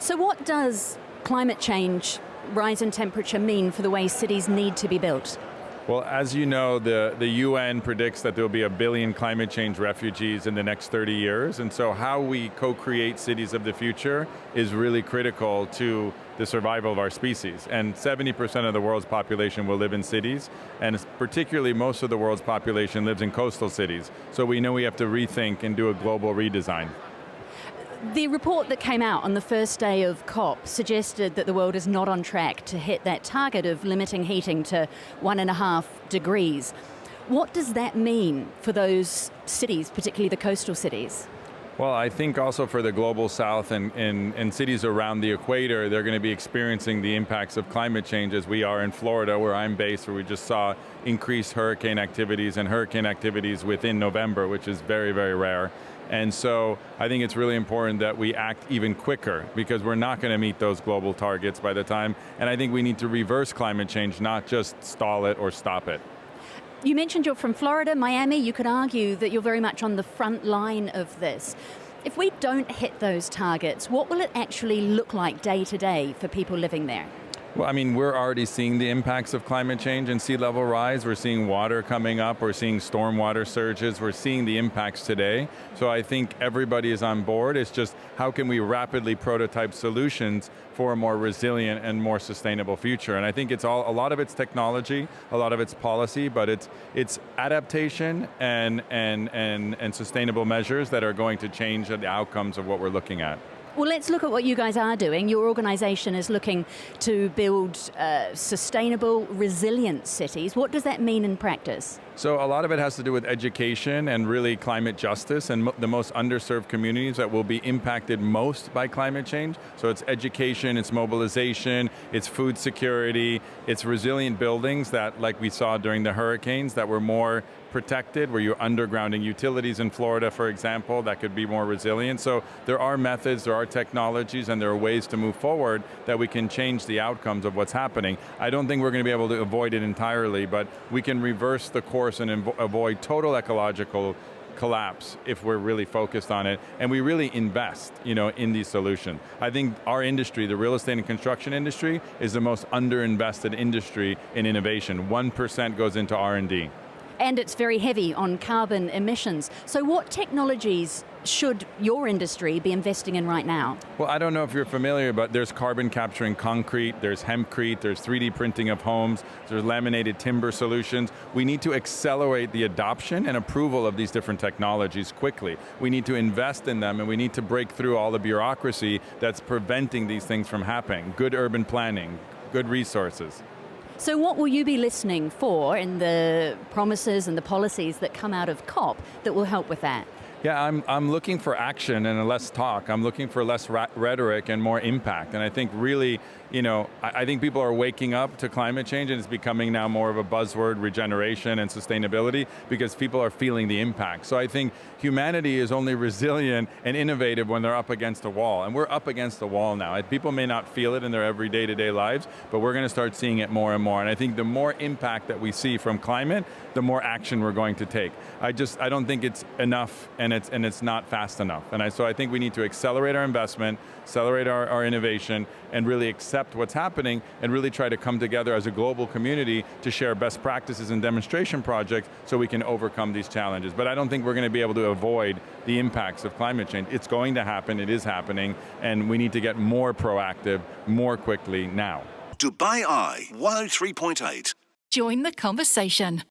So what does climate change, rise in temperature mean for the way cities need to be built? Well, as you know, the UN predicts that there will be 1 billion climate change refugees in the next 30 years. And so how we co-create cities of the future is really critical to the survival of our species. And 70% of the world's population will live in cities, and particularly most of the world's population lives in coastal cities. So we know we have to rethink and do a global redesign. The report that came out on the first day of COP suggested that the world is not on track to hit that target of limiting heating to 1.5 degrees. What does that mean for those cities, particularly the coastal cities? Well, I think also for the global south and cities around the equator, they're going to be experiencing the impacts of climate change as we are in Florida, where I'm based, where we just saw increased hurricane activities within November, which is very, very rare. And so I think it's really important that we act even quicker, because we're not going to meet those global targets by the time. And I think we need to reverse climate change, not just stall it or stop it. You mentioned you're from Florida, Miami. You could argue that you're very much on the front line of this. If we don't hit those targets, what will it actually look like day to day for people living there? Well, I mean, we're already seeing the impacts of climate change and sea level rise. We're seeing water coming up, we're seeing stormwater surges, we're seeing the impacts today. So I think everybody is on board. It's just how can we rapidly prototype solutions for a more resilient and more sustainable future. And I think it's a lot of it's technology, a lot of it's policy, but it's adaptation and sustainable measures that are going to change the outcomes of what we're looking at. Well, let's look at what you guys are doing. Your organization is looking to build sustainable, resilient cities. What does that mean in practice? So a lot of it has to do with education and really climate justice and the most underserved communities that will be impacted most by climate change. So it's education, it's mobilization, it's food security, it's resilient buildings that, like we saw during the hurricanes, that were more protected, where you're undergrounding utilities in Florida, for example, that could be more resilient. So there are methods, there are technologies, and there are ways to move forward that we can change the outcomes of what's happening. I don't think we're going to be able to avoid it entirely, but we can reverse the course and avoid total ecological collapse if we're really focused on it and we really invest, in these solutions. I think our industry, the real estate and construction industry, is the most underinvested industry in innovation. 1% goes into R&D. And it's very heavy on carbon emissions. So what technologies should your industry be investing in right now? Well, I don't know if you're familiar, but there's carbon capture in concrete, there's hempcrete, there's 3D printing of homes, there's laminated timber solutions. We need to accelerate the adoption and approval of these different technologies quickly. We need to invest in them, and we need to break through all the bureaucracy that's preventing these things from happening. Good urban planning, good resources. So what will you be listening for in the promises and the policies that come out of COP that will help with that? Yeah, I'm looking for action and less talk. I'm looking for less rhetoric and more impact. And I think really, I think people are waking up to climate change, and it's becoming now more of a buzzword, regeneration and sustainability, because people are feeling the impact. So I think humanity is only resilient and innovative when they're up against a wall. And we're up against a wall now. People may not feel it in their everyday to-day lives, but we're going to start seeing it more and more. And I think the more impact that we see from climate, the more action we're going to take. I don't think it's enough, and it's not fast enough. So I think we need to accelerate our investment, accelerate our innovation, and really accept what's happening, and really try to come together as a global community to share best practices and demonstration projects so we can overcome these challenges. But I don't think we're going to be able to avoid the impacts of climate change. It's going to happen, it is happening, and we need to get more proactive, more quickly now. Dubai Eye 103.8. Join the conversation.